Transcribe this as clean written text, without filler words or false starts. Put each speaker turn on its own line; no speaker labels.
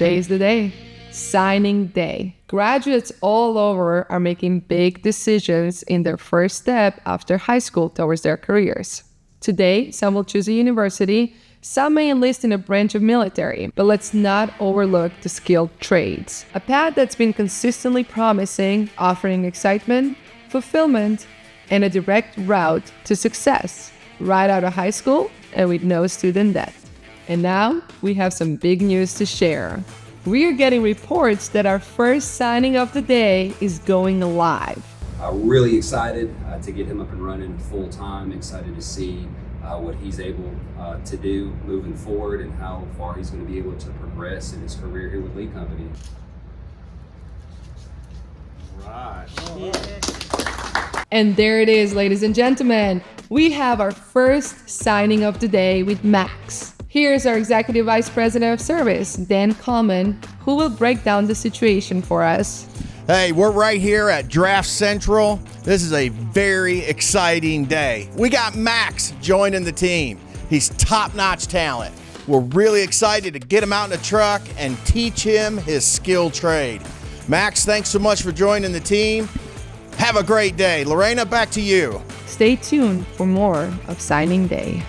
today is the day. Signing day. Graduates all over are making big decisions in their first step after high school towards their careers. Today, some will choose a university, some may enlist in a branch of military, but let's not overlook the skilled trades. A path that's been consistently promising, offering excitement, fulfillment, and a direct route to success, right out of high school and with no student debt. And now, we have some big news to share. We are getting reports that our first signing of the day is going live.
Really excited to get him up and running full time. Excited to see what he's able to do moving forward and how far he's going to be able to progress in his career here with Lee Company.
Right.
And there it is, ladies and gentlemen. We have our first signing of the day with Max. Here's our Executive Vice President of Service, Dan Coleman, who will break down the situation for us.
Hey, we're right here at Draft Central. This is a very exciting day. We got Max joining the team. He's top-notch talent. We're really excited to get him out in the truck and teach him his skilled trade. Max, thanks so much for joining the team. Have a great day. Lorena, back to you.
Stay tuned for more of Signing Day.